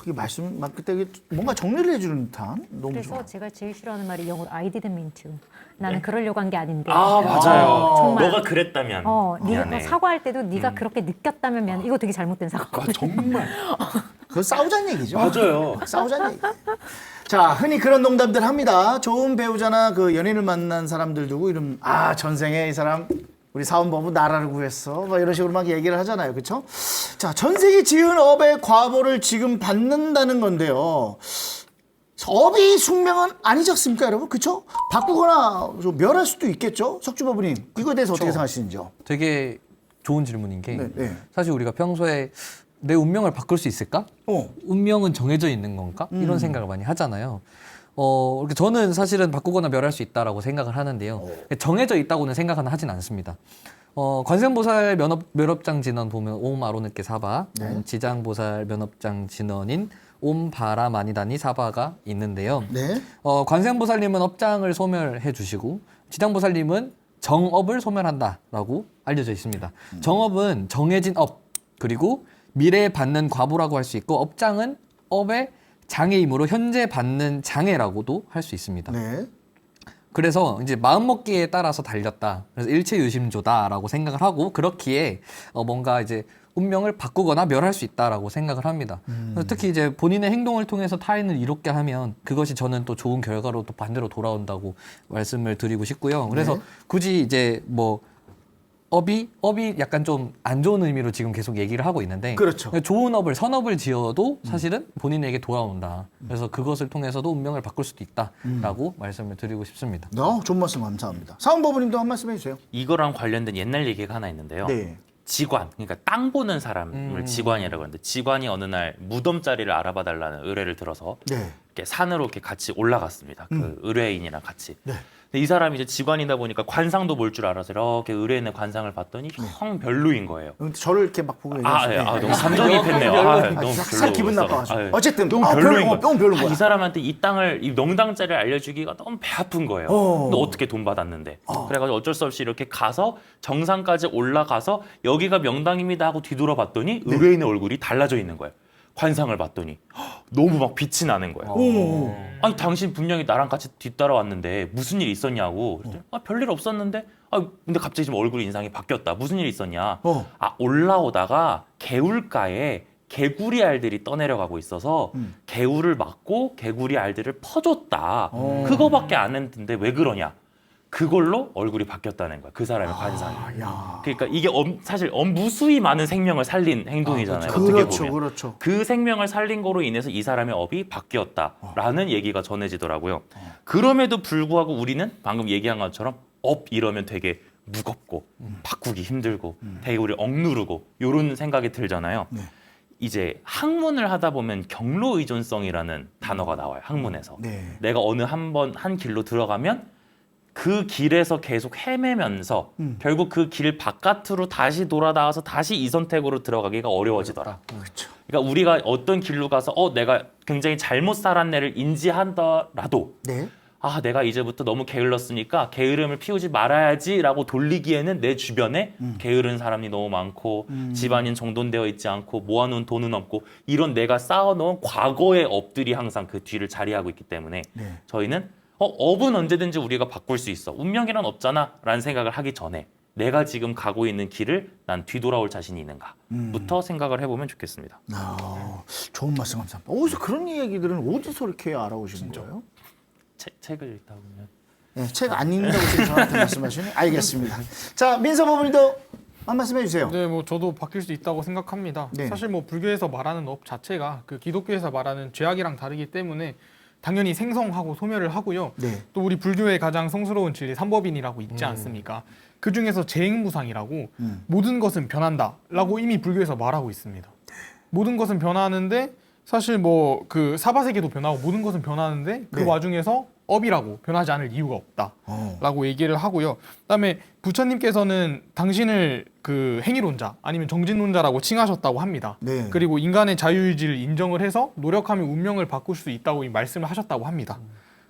이 말씀 막 그때 뭔가 정리를 해주는 듯한 너무 그래서 좋아. 제가 제일 싫어하는 말이 영어로 I didn't mean to. 나는 그러려고 한 게 아닌데. 아 맞아요. 정말. 너가 그랬다면 네가 미안해. 또 사과할 때도 네가 그렇게 느꼈다면 미안해. 이거 되게 잘못된 사과거든. 정말 그거 싸우자는 얘기죠. 맞아요. 싸우자는 얘기. 자, 흔히 그런 농담들 합니다. 좋은 배우자나 그 연인을 만난 사람들 두고 이런 전생에 이 사람 우리 사원법은 나라를 구했어. 막 이런 식으로 막 얘기를 하잖아요. 그렇죠? 자, 전생에 지은 업의 과보를 지금 받는다는 건데요. 업이 숙명은 아니지 않습니까, 여러분? 그렇죠? 바꾸거나 좀 멸할 수도 있겠죠? 석주법부님, 이거에 대해서 어떻게 생각하시는지요? 되게 좋은 질문인 게 네. 사실 우리가 평소에 내 운명을 바꿀 수 있을까? 운명은 정해져 있는 건가? 이런 생각을 많이 하잖아요. 이렇게 저는 사실은 바꾸거나 멸할 수 있다라고 생각을 하는데요. 정해져 있다고는 생각은 하진 않습니다. 관세음보살 멸업장 진원 보면 옴 아로느께 사바, 지장보살 면업장 진원인 옴 바라마니다니 사바가 있는데요. 네. 관세음보살님은 업장을 소멸해 주시고 지장보살님은 정업을 소멸한다라고 알려져 있습니다. 정업은 정해진 업 그리고 미래에 받는 과보라고 할 수 있고 업장은 업의 장애이므로 현재 받는 장애라고도 할 수 있습니다. 네. 그래서 이제 마음먹기에 따라서 달렸다. 그래서 일체유심조다라고 생각을 하고 그렇기에 뭔가 이제 운명을 바꾸거나 멸할 수 있다라고 생각을 합니다. 특히 이제 본인의 행동을 통해서 타인을 이롭게 하면 그것이 저는 또 좋은 결과로 또 반대로 돌아온다고 말씀을 드리고 싶고요. 그래서 네. 굳이 이제 뭐 업이 약간 좀 안 좋은 의미로 지금 계속 얘기를 하고 있는데 그렇죠. 좋은 업을 선업을 지어도 사실은 본인에게 돌아온다. 그래서 그것을 통해서도 운명을 바꿀 수도 있다라고 말씀을 드리고 싶습니다. 좋은 말씀 감사합니다. 사원법부님도 한 말씀 해주세요. 이거랑 관련된 옛날 얘기가 하나 있는데요. 네. 직관, 그러니까 땅 보는 사람을 직관이라고 하는데 직관이 어느 날 무덤 자리를 알아봐 달라는 의뢰를 들어서 네. 이렇게 산으로 이렇게 같이 올라갔습니다. 그 의뢰인이랑 같이. 네. 근데 이 사람이 이제 직관이다 보니까 관상도 볼 줄 알아서 이렇게 의뢰인의 관상을 봤더니 영 별로인 거예요. 저를 이렇게 막 보고 얘기하시네. 너무 감정이입했네요. 너무 살 기분 별로였어. 나빠가지고. 어쨌든 너무 별로인 별로인 거야. 거야. 너무 별로인 거야. 이 사람한테 이 땅을 이 명당자리를 알려주기가 너무 배 아픈 거예요. 너 어떻게 돈 받았는데? 그래가지고 어쩔 수 없이 이렇게 가서 정상까지 올라가서 여기가 명당입니다 하고 뒤돌아봤더니 의뢰인의 얼굴이 달라져 있는 거예요. 관상을 봤더니 너무 막 빛이 나는 거예요. 아니 당신 분명히 나랑 같이 뒤따라왔는데 무슨 일 있었냐고. 그랬더니 별일 없었는데. 근데 갑자기 좀 얼굴 인상이 바뀌었다. 무슨 일 있었냐? 올라오다가 개울가에 개구리 알들이 떠내려가고 있어서 개울을 막고 개구리 알들을 퍼줬다. 그거밖에 안 했는데 왜 그러냐? 그걸로 얼굴이 바뀌었다는 거야. 그 사람의 관상이. 그러니까 이게 사실 무수히 많은 생명을 살린 행동이잖아요. 어떻게 그렇죠, 보면. 그렇죠. 그 생명을 살린 거로 인해서 이 사람의 업이 바뀌었다라는 얘기가 전해지더라고요. 그럼에도 불구하고 우리는 방금 얘기한 것처럼 업 이러면 되게 무겁고 바꾸기 힘들고 되게 우리 억누르고 이런 생각이 들잖아요. 네. 이제 학문을 하다 보면 경로 의존성이라는 단어가 나와요. 학문에서. 네. 내가 어느 한 길로 들어가면 그 길에서 계속 헤매면서 결국 그 길 바깥으로 다시 돌아나와서 다시 이 선택으로 들어가기가 어려워지더라. 그렇죠. 그러니까 우리가 어떤 길로 가서 내가 굉장히 잘못 살았네를 인지하더라도 네. 내가 이제부터 너무 게을렀으니까 게으름을 피우지 말아야지라고 돌리기에는 내 주변에 게으른 사람이 너무 많고 집안인 정돈되어 있지 않고 모아놓은 돈은 없고 이런 내가 쌓아놓은 과거의 업들이 항상 그 뒤를 자리하고 있기 때문에 네. 저희는 업은 언제든지 우리가 바꿀 수 있어. 운명이란 없잖아 라는 생각을 하기 전에 내가 지금 가고 있는 길을 난 뒤돌아올 자신이 있는가부터 생각을 해보면 좋겠습니다. 좋은 말씀 감사합니다. 어디서 그런 얘기들은 어디서 이렇게 알아오시는 거예요? 책을 읽다 보면 책 안 읽는다고 지금 저한테 말씀하시네. 알겠습니다. 자, 민서법원님도 한 말씀 해주세요. 네, 뭐 저도 바뀔 수 있다고 생각합니다. 네. 사실 뭐 불교에서 말하는 업 자체가 그 기독교에서 말하는 죄악이랑 다르기 때문에 당연히 생성하고 소멸을 하고요. 네. 또 우리 불교의 가장 성스러운 진리 삼법인이라고 있지 않습니까? 그 중에서 재행무상이라고 모든 것은 변한다라고 이미 불교에서 말하고 있습니다. 모든 것은 변하는데 사실 뭐 그 사바세계도 변하고 모든 것은 변하는데 그 네. 와중에서 업이라고 변하지 않을 이유가 없다라고 얘기를 하고요. 그다음에 부처님께서는 당신을 그 행위론자 아니면 정진론자라고 칭하셨다고 합니다. 네. 그리고 인간의 자유의지를 인정을 해서 노력하면 운명을 바꿀 수 있다고 말씀을 하셨다고 합니다.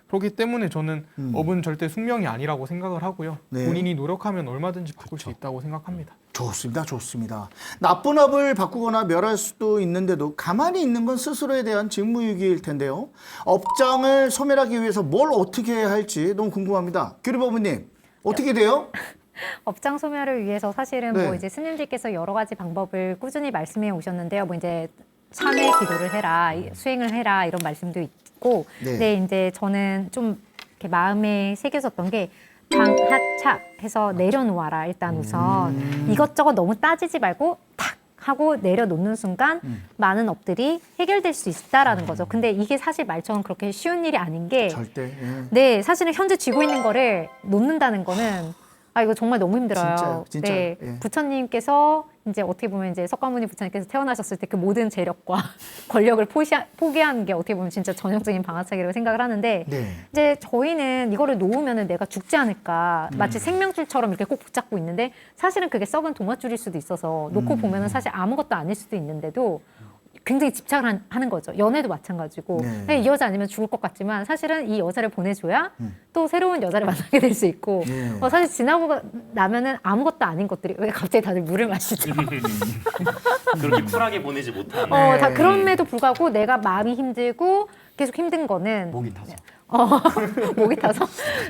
그렇기 때문에 저는 업은 절대 숙명이 아니라고 생각을 하고요. 네. 본인이 노력하면 얼마든지 바꿀 수 있다고 생각합니다. 좋습니다. 좋습니다. 나쁜 업을 바꾸거나 멸할 수도 있는데도 가만히 있는 건 스스로에 대한 직무유기일 텐데요. 업장을 소멸하기 위해서 뭘 어떻게 해야 할지 너무 궁금합니다. 규리법원님 어떻게 돼요? 업장 소멸을 위해서 사실은 네. 뭐 이제 스님들께서 여러 가지 방법을 꾸준히 말씀해 오셨는데요. 뭐 이제 참회 기도를 해라, 수행을 해라 이런 말씀도 있고, 네. 근데 이제 저는 좀 이렇게 마음에 새겨졌던 게 방하차 해서 내려놓아라. 일단 우선 이것저것 너무 따지지 말고 탁 하고 내려놓는 순간 많은 업들이 해결될 수 있다라는 거죠. 근데 이게 사실 말처럼 그렇게 쉬운 일이 아닌 게 절대. 예. 네, 사실은 현재 쥐고 있는 거를 놓는다는 거는 아 이거 정말 너무 힘들어요. 진짜요, 진짜요. 네, 예. 부처님께서 이제 어떻게 보면 이제 석가모니 부처님께서 태어나셨을 때 그 모든 재력과 권력을 포기하는 게 어떻게 보면 진짜 전형적인 방아차기라고 생각을 하는데 네. 이제 저희는 이거를 놓으면은 내가 죽지 않을까 마치 생명줄처럼 이렇게 꼭 붙잡고 있는데 사실은 그게 썩은 동아줄일 수도 있어서 놓고 보면은 사실 아무것도 아닐 수도 있는데도 굉장히 집착을 하는 거죠. 연애도 마찬가지고 네. 이 여자 아니면 죽을 것 같지만 사실은 이 여자를 보내줘야 또 새로운 여자를 만나게 될 수 있고 네. 사실 지나고 나면은 아무것도 아닌 것들이 왜 갑자기 다들 물을 마시죠? 그렇게 쿨하게 보내지 못하는. 다 그럼에도 불구하고 내가 마음이 힘들고 계속 힘든 거는 목이 타서. 목이 타서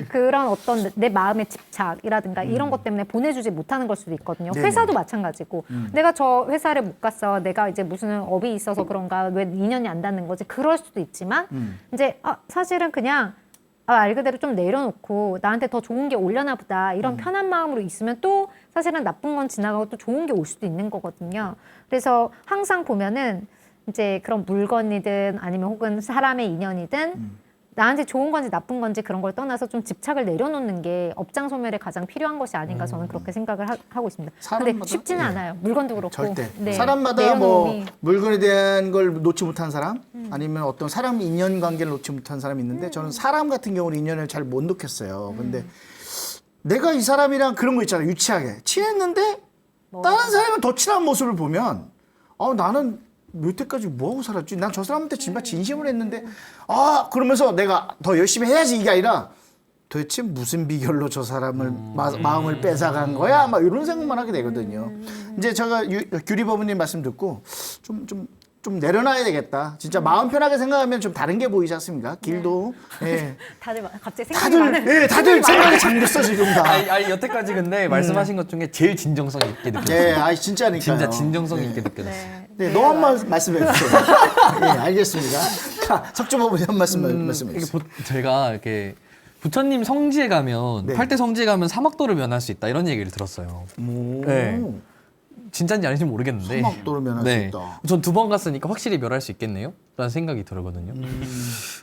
그런 어떤 내 마음의 집착이라든가 이런 것 때문에 보내주지 못하는 걸 수도 있거든요. 네네. 회사도 마찬가지고 내가 저 회사를 못 갔어. 내가 이제 무슨 업이 있어서 그런가 왜 인연이 안 닿는 거지. 그럴 수도 있지만 이제 사실은 그냥 말 그대로 좀 내려놓고 나한테 더 좋은 게 올려나 보다 이런 편한 마음으로 있으면 또 사실은 나쁜 건 지나가고 또 좋은 게 올 수도 있는 거거든요. 그래서 항상 보면은 이제 그런 물건이든 아니면 혹은 사람의 인연이든 나한테 좋은 건지 나쁜 건지 그런 걸 떠나서 좀 집착을 내려놓는 게 업장 소멸에 가장 필요한 것이 아닌가 저는 그렇게 생각을 하고 있습니다. 근데 사람마다? 쉽지는 예. 않아요. 물건도 그렇고. 절대. 네. 사람마다 뭐 내려놓음이 물건에 대한 걸 놓지 못한 사람, 아니면 어떤 사람 인연 관계를 놓지 못한 사람이 있는데 저는 사람 같은 경우는 인연을 잘 못 놓겠어요. 근데 내가 이 사람이랑 그런 거 있잖아요. 유치하게 취했는데 다른 사람은 더 친한 모습을 보면 나는 여태까지 뭐하고 살았지? 난 저 사람한테 정말 진심을 했는데 그러면서 내가 더 열심히 해야지 이게 아니라 도대체 무슨 비결로 저 사람을 마음을 뺏어간 거야? 막 이런 생각만 하게 되거든요. 이제 제가 규리법원님 말씀 듣고 좀 내려놔야 되겠다. 진짜 마음 편하게 생각하면 좀 다른 게 보이지 않습니까? 길도. 예. 다들 갑자기 생각이 많은. 다들 생각이 잠겼어 지금 다. 아니 여태까지 근데 말씀하신 것 중에 제일 진정성 있게 느꼈어요. 예, 진짜니까요. 진짜 진정성 예. 있게 느꼈어요. 네, 너 한 번 말씀해 주세요. 예, 알겠습니다. 자, 석주법원님 한 말씀 말씀해 이게 주세요. 제가 이렇게 부처님 성지에 가면 네. 8대 성지에 가면 사막도를 면할 수 있다 이런 얘기를 들었어요. 네. 진짜인지 아닌지 모르겠는데. 사막도를 면할 수 있다. 전 2번 갔으니까 확실히 멸할 수 있겠네요. 라는 생각이 들거든요.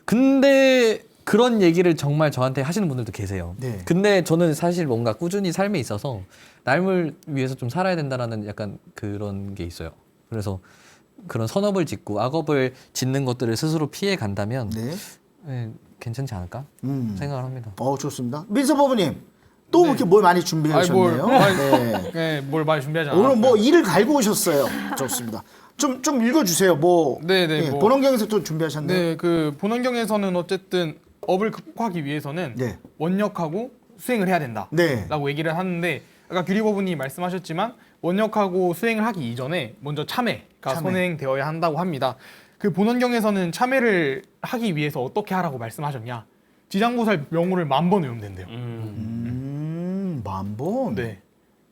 근데 그런 얘기를 정말 저한테 하시는 분들도 계세요. 네. 근데 저는 사실 뭔가 꾸준히 삶에 있어서 남을 위해서 좀 살아야 된다라는 약간 그런 게 있어요. 그래서 그런 선업을 짓고 악업을 짓는 것들을 스스로 피해 간다면 네. 괜찮지 않을까 생각을 합니다. 좋습니다. 민서법원님 또 이렇게 뭘 많이 준비하셨네요. 네. 네, 뭘 많이 준비하지 않았어요. 오늘 뭐 일을 갈고 오셨어요. 좋습니다. 좀 읽어주세요. 네, 뭐. 본원경에서 또 준비하셨네요. 네, 그 본원경에서는 어쨌든 업을 극복하기 위해서는 네. 원력하고 수행을 해야 된다라고 네. 얘기를 하는데 아까 규리법원이 말씀하셨지만 원력하고 수행을 하기 이전에 먼저 참회가 선행되어야 한다고 합니다. 그 본원경에서는 참회를 하기 위해서 어떻게 하라고 말씀하셨냐? 지장보살 명호를 10,000번 외우면 된대요. 10,000번. 네.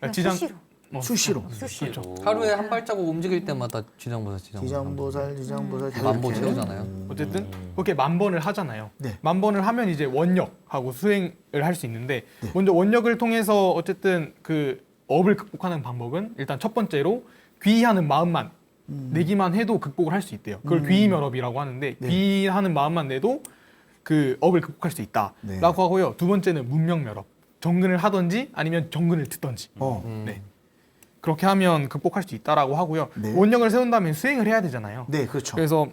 그냥 지장 수시로. 수시로. 그렇죠. 하루에 한 발자국 움직일 때마다 지장보살 지장보살 만보 이렇게. 채우잖아요. 어쨌든 그렇게 만 번을 하잖아요. 네. 만 번을 하면 이제 원력하고 수행을 할 수 있는데 먼저 원력을 통해서 어쨌든 그 업을 극복하는 방법은 일단 첫 번째로 귀의하는 마음만 내기만 해도 극복을 할 수 있대요. 그걸 귀의멸업이라고 하는데 귀의하는 마음만 내도 그 업을 극복할 수 있다라고 네. 하고요. 두 번째는 문명멸업. 정근을 하든지 아니면 정근을 듣든지. 네. 그렇게 하면 극복할 수 있다라고 하고요. 네. 원력을 세운 다음에 수행을 해야 되잖아요. 네, 그렇죠. 그래서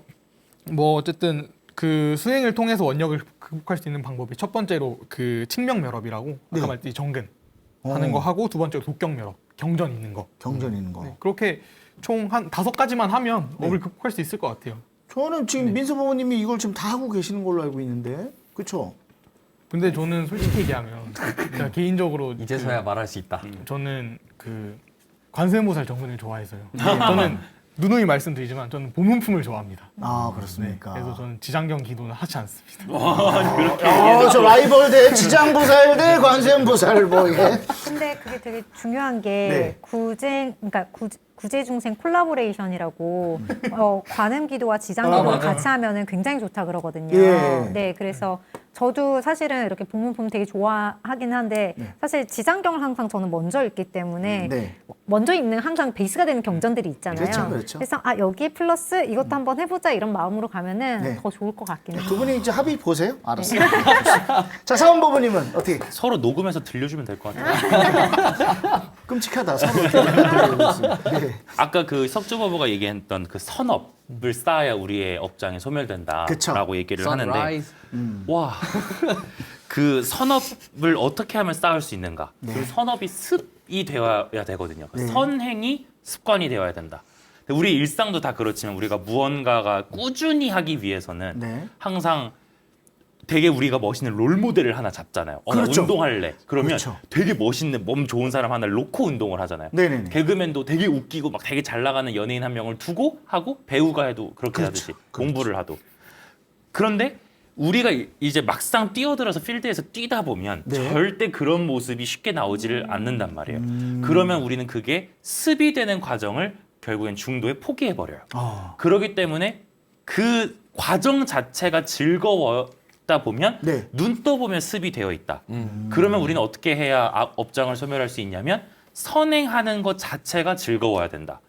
뭐 어쨌든 그 수행을 통해서 원력을 극복할 수 있는 방법이 첫 번째로 그 칙명멸업이라고 네. 아까 말했듯이 정근 하는 거 하고 두 번째로 독경멸업 경전 있는 거. 경전 있는 거. 네, 그렇게 총 한 5가지만 하면 업을 극복할 수 있을 것 같아요. 저는 지금 민서 부모님이 이걸 지금 다 하고 계시는 걸로 알고 있는데, 그렇죠? 근데 저는 솔직히 얘기하면 제가 개인적으로 이제서야 말할 수 있다. 저는 그 관세음보살 정근을 좋아해서요. 저는 누누이 말씀드리지만 저는 보문품을 좋아합니다. 아, 네, 그렇습니까? 그래서 저는 지장경 기도는 하지 않습니다. 저 라이벌 대 지장보살 대 관세음보살 뭐 예. 근데 그게 되게 중요한 게 네. 그러니까 구제중생 콜라보레이션이라고 관음기도와 지장기도를 맞아요. 같이 하면은 굉장히 좋다 그러거든요. 예. 네, 그래서 저도 사실은 이렇게 보문품 되게 좋아하긴 한데 사실 지장경을 항상 저는 먼저 읽기 때문에 네. 먼저 읽는 항상 베이스가 되는 경전들이 있잖아요. 그렇죠, 그렇죠. 래서 여기에 플러스 이것도 한번 해보자 이런 마음으로 가면은 네. 더 좋을 것 같긴 해요. 두 분이 이제 합의 보세요. 알았어요. 자, 사원부부님은 어떻게? 서로 녹음해서 들려주면 될 것 같아요. 끔찍하다. 서로 이렇게. 네. 아까 그 석주버버가 얘기했던 그 선업을 쌓아야 우리의 업장이 소멸된다라고 그쵸. 얘기를 하는데 Sunrise. 와, 그 선업을 어떻게 하면 쌓을 수 있는가? 그 선업이 습이 되어야 되거든요. 네. 선행이 습관이 되어야 된다. 근데 우리 일상도 다 그렇지만 우리가 무언가가 꾸준히 하기 위해서는 네. 항상 되게 우리가 멋있는 롤 모델을 하나 잡잖아요. 나 그렇죠. 운동할래. 그러면 그렇죠. 되게 멋있는 몸 좋은 사람 하나를 놓고 운동을 하잖아요. 네네네. 개그맨도 되게 웃기고 막 되게 잘 나가는 연예인 한 명을 두고 하고 배우가 해도 그렇게 그렇죠. 하듯이 공부를 하도. 그런데 우리가 이제 막상 뛰어들어서 필드에서 뛰다 보면 네. 절대 그런 모습이 쉽게 나오지를 않는단 말이에요. 그러면 우리는 그게 습이 되는 과정을 결국엔 중도에 포기해 버려요. 그렇기 때문에 그 과정 자체가 즐거웠다 보면 네. 눈 떠보면 습이 되어 있다. 그러면 우리는 어떻게 해야 업장을 소멸할 수 있냐면 선행하는 것 자체가 즐거워야 된다.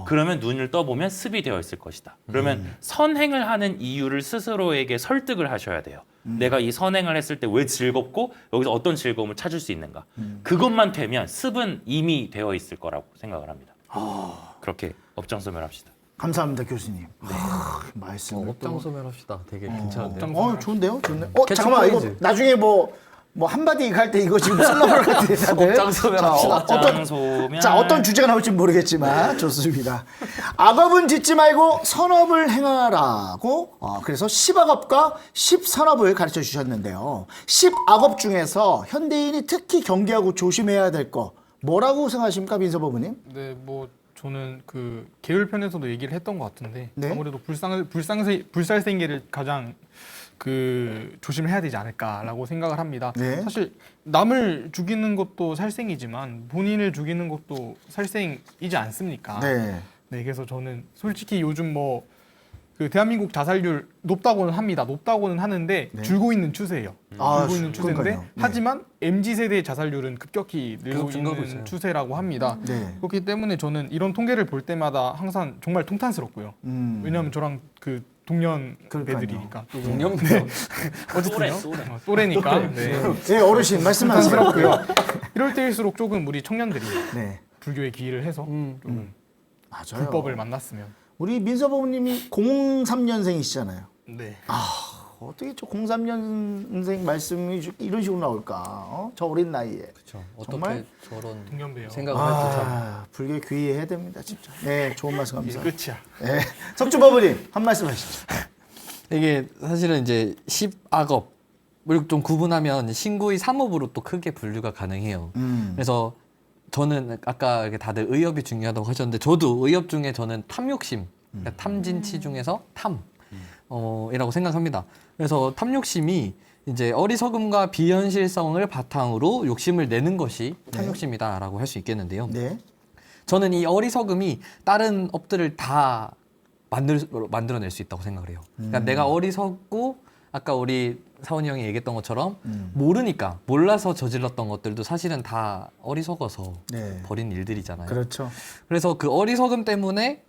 그러면 눈을 떠보면 습이 되어 있을 것이다. 그러면 선행을 하는 이유를 스스로에게 설득을 하셔야 돼요. 내가 이 선행을 했을 때 왜 즐겁고 여기서 어떤 즐거움을 찾을 수 있는가. 그것만 되면 습은 이미 되어 있을 거라고 생각을 합니다. 그렇게 업장 소멸합시다. 감사합니다, 교수님. 말씀을 업장 소멸합시다. 되게 괜찮은데요. 좋은데요? 좋네. 캐치프레이즈. 잠깐만, 이거 나중에 뭐 한마디 갈 때 이거 지금 쓸려볼 것 같아요, 다들. 업장 소멸합시다. 업장 소멸. 어떤 주제가 나올지 모르겠지만 좋습니다. 악업은 짓지 말고 선업을 행하라고 그래서 10악업과 10선업을 가르쳐 주셨는데요. 10악업 중에서 현대인이 특히 경계하고 조심해야 될 거 뭐라고 생각하십니까, 민서부부님? 네, 뭐 저는 그 계율 편에서도 얘기를 했던 것 같은데 네. 아무래도 불살생계를 가장 그 조심을 해야 되지 않을까라고 생각을 합니다. 네. 사실 남을 죽이는 것도 살생이지만 본인을 죽이는 것도 살생이지 않습니까? 네. 네, 그래서 저는 솔직히 요즘 뭐 그 대한민국 자살률 높다고는 합니다. 높다고는 하는데 줄고 있는 추세예요. 줄고 있는 추세인데 그러니까요. 네. 하지만 MZ 세대의 자살률은 급격히 늘고 계속 증가하고 있는 있어요. 추세라고 합니다. 네. 그렇기 때문에 저는 이런 통계를 볼 때마다 항상 정말 통탄스럽고요. 왜냐하면 저랑 그 동년 그러니까요. 배들이니까 동년배요. 어쨌든요. 또래니까. 네. 네, 어르신 말씀하세요. 통탄스럽고요. 이럴 때일수록 조금 우리 청년들이 네. 불교에 기일을 해서 좀 맞아요. 불법을 만났으면. 우리 민서부부님이 03년생이시잖아요. 네. 어떻게 저 03년생 말씀이 이런 식으로 나올까? 저 어린 나이에. 그렇죠. 어떻게 정말? 저런 동년배요. 생각을 할지 참. 불교에 귀의해야 됩니다, 진짜. 네, 좋은 말씀 이게 감사합니다. 끝이야. 네, 석주법부님 한 말씀 하시죠. 이게 사실은 이제 10악업을 좀 구분하면 신구의 3업으로 또 크게 분류가 가능해요. 그래서 저는 아까 이렇게 다들 의업이 중요하다고 하셨는데 저도 의업 중에 저는 탐욕심, 그러니까 탐진치 중에서 이라고 생각합니다. 그래서 탐욕심이 이제 어리석음과 비현실성을 바탕으로 욕심을 내는 것이 탐욕심이다라고 할 수 있겠는데요. 네. 저는 이 어리석음이 다른 업들을 다 만들어낼 수 있다고 생각을 해요. 그러니까 내가 어리석고 아까 우리 사원이 형이 얘기했던 것처럼 모르니까 몰라서 저질렀던 것들도 사실은 다 어리석어서 네. 벌인 일들이잖아요. 그렇죠. 그래서 그 어리석음 때문에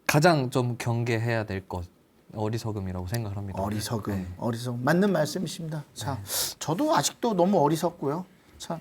가장 좀 경계해야 될 것 어리석음이라고 생각을 합니다. 어리석음, 네. 어리석음 맞는 말씀이십니다. 자, 저도 아직도 너무 어리석고요. 참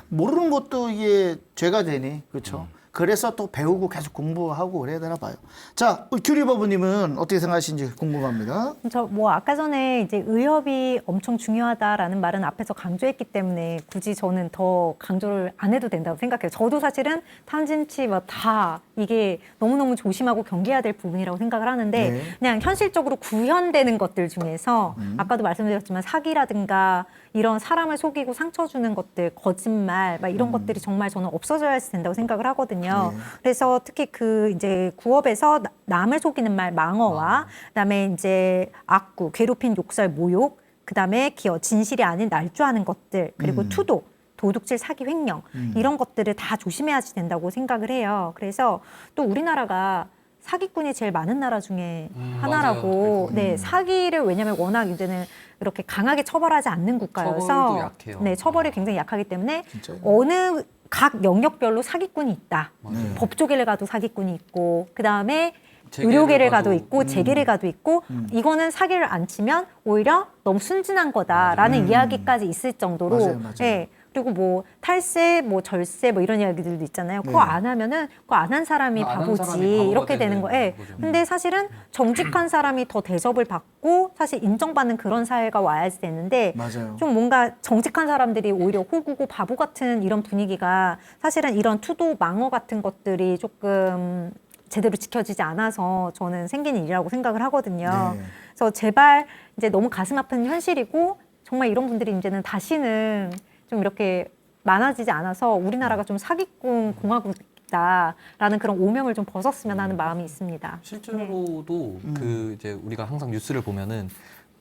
모르는 것도 이게 죄가 되니 그렇죠. 그래서 또 배우고 계속 공부하고 그래야 되나 봐요. 자, 우리 규리버브님은 어떻게 생각하시는지 궁금합니다. 저 뭐 아까 전에 이제 의협이 엄청 중요하다라는 말은 앞에서 강조했기 때문에 굳이 저는 더 강조를 안 해도 된다고 생각해요. 저도 사실은 탐진치 뭐 다 이게 너무너무 조심하고 경계해야 될 부분이라고 생각을 하는데 네. 그냥 현실적으로 구현되는 것들 중에서 아까도 말씀드렸지만 사기라든가 이런 사람을 속이고 상처 주는 것들, 거짓말 막 이런 것들이 정말 저는 없어져야 된다고 생각을 하거든요. 그래서 특히 그 이제 구업에서 남을 속이는 말, 망어와 그다음에 이제 악구, 괴롭힌 욕설, 모욕, 그다음에 기어, 진실이 아닌 날조하는 것들, 그리고 투도, 도둑질, 사기, 횡령 이런 것들을 다 조심해야 된다고 생각을 해요. 그래서 또 우리나라가 사기꾼이 제일 많은 나라 중에 하나라고. 네, 사기를 왜냐하면 워낙 이제는 이렇게 강하게 처벌하지 않는 국가여서 처벌도 약해요. 네, 처벌이 굉장히 약하기 때문에 진짜요? 어느 각 영역별로 사기꾼이 있다. 네. 법조계를 가도 사기꾼이 있고 그 다음에 재계를 의료계를 가도 가도, 있고 재계를 가도 있고 이거는 사기를 안 치면 오히려 너무 순진한 거다라는 이야기까지 있을 정도로 맞아요. 예. 그리고 뭐 탈세, 뭐 절세, 뭐 이런 이야기들도 있잖아요. 그거 안 하면은 그거 안 한 사람이 안 한 바보지 사람이 바보가 이렇게 되는 되는 거예요. 거죠. 근데 사실은 정직한 사람이 더 대접을 받고 사실 인정받는 그런 사회가 와야지 되는데 맞아요. 좀 뭔가 정직한 사람들이 오히려 호구고 바보 같은 이런 분위기가 사실은 이런 투도 망어 같은 것들이 조금 제대로 지켜지지 않아서 저는 생긴 일이라고 생각을 하거든요. 네. 그래서 제발 이제 너무 가슴 아픈 현실이고 정말 이런 분들이 이제는 다시는 좀 이렇게 많아지지 않아서 우리나라가 좀 사기꾼 공화국이다라는 그런 오명을 좀 벗었으면 하는 마음이 있습니다. 실제로도 그 이제 우리가 항상 뉴스를 보면은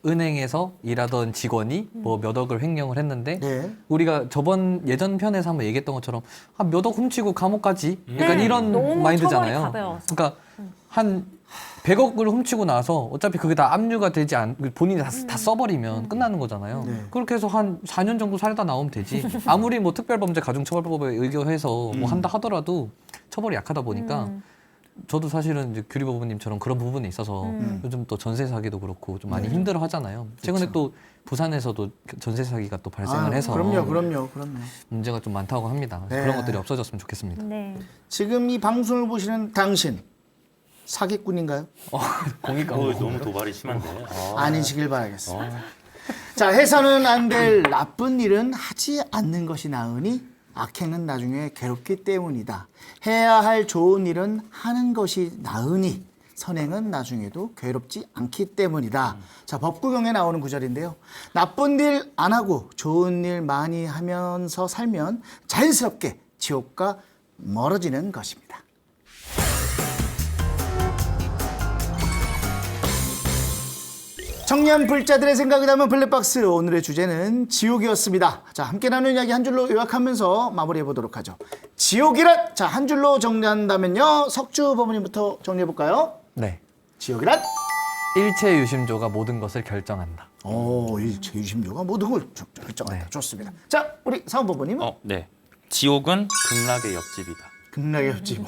은행에서 일하던 직원이 뭐 몇 억을 횡령을 했는데 네. 우리가 예전 편에서 한번 얘기했던 것처럼 한 몇 억 훔치고 감옥 가지 약간 네, 이런 너무 마인드잖아요. 처벌이 가벼워서. 그러니까 한 100억을 훔치고 나서 어차피 그게 다 압류가 되지 본인이 다 써버리면 끝나는 거잖아요. 네. 그렇게 해서 한 4년 정도 살다 나오면 되지. 아무리 뭐 특별범죄 가중처벌법에 의거해서 뭐 한다 하더라도 처벌이 약하다 보니까 저도 사실은 이제 규리버부님처럼 그런 부분에 있어서 요즘 또 전세 사기도 그렇고 좀 많이 힘들어 하잖아요. 최근에 또 부산에서도 전세 사기가 또 발생을 해서 그럼요. 문제가 좀 많다고 합니다. 네. 그런 것들이 없어졌으면 좋겠습니다. 네. 지금 이 방송을 보시는 당신 사기꾼인가요? 공익 너무 도발이 심한데. 아니시길 바라겠습니다. 자, 해서는 안 될 나쁜 일은 하지 않는 것이 나으니 악행은 나중에 괴롭기 때문이다. 해야 할 좋은 일은 하는 것이 나으니 선행은 나중에도 괴롭지 않기 때문이다. 자, 법구경에 나오는 구절인데요. 나쁜 일 안 하고 좋은 일 많이 하면서 살면 자연스럽게 지옥과 멀어지는 것입니다. 청년 불자들의 생각이 담은 블랙박스, 오늘의 주제는 지옥이었습니다. 자, 함께 나누는 이야기 한 줄로 요약하면서 마무리해 보도록 하죠. 지옥이란, 자, 한 줄로 정리한다면요, 석주 법원님부터 정리해 볼까요? 네. 지옥이란? 일체 유심조가 모든 것을 결정한다. 일체 유심조가 모든 걸 결정한다. 네. 좋습니다. 자, 우리 사원법원님은 네. 지옥은 극락의 옆집이다. 극락의 옆집.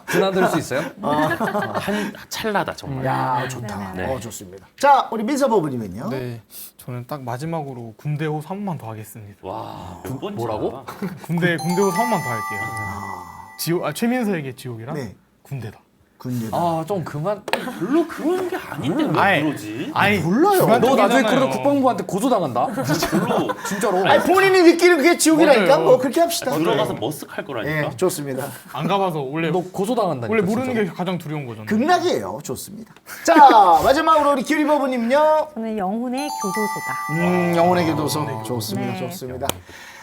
드나들 수 있어요? 한 찰나다 정말. 야, 좋다. 네. 좋습니다. 자, 우리 민서법원님은요? 네, 저는 딱 마지막으로 군대호 3분만 더 하겠습니다. 와, 몇 번째야? 뭐라고? 군대호 3분만 더 할게요. 최민서에게 지옥이랑 네. 군대다. 군대다. 아, 좀 그만. 별로 그런 게 아닌데 왜 아이, 그러지? 아니 몰라요. 너 나중에 주관적이잖아요. 그러다 국방부한테 고소당한다. 별로 진짜로. 아니, 본인이 느끼는 그게 지옥이라니까? 맞아요. 뭐, 그렇게 합시다. 들어가서 머쓱할 거라니까. 예, 좋습니다. 안 가봐서 원래 너 고소당한다니까. 원래 모르는 진짜로. 게 가장 두려운 거잖아요. 극락이에요. 좋습니다. 자, 마지막으로 우리 규리법원님요. 저는 영혼의 교도소다. 영혼의 교도소. 좋습니다. 네. 좋습니다.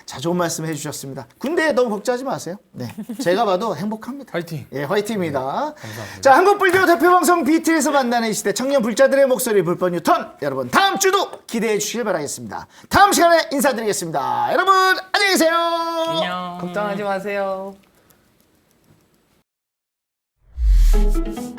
자, 좋은 말씀 해주셨습니다. 군대 너무 걱정하지 마세요. 네, 제가 봐도 행복합니다. 파이팅. 예, 화이팅입니다. 자, 한국불교 대표방송 BT에서 만나는 이 시대 청년 불자들의 목소리 불법 뉴턴. 여러분, 다음 주도 기대해 주시길 바라겠습니다. 다음 시간에 인사드리겠습니다. 여러분, 안녕히 계세요. 안녕. 걱정하지 마세요. 네.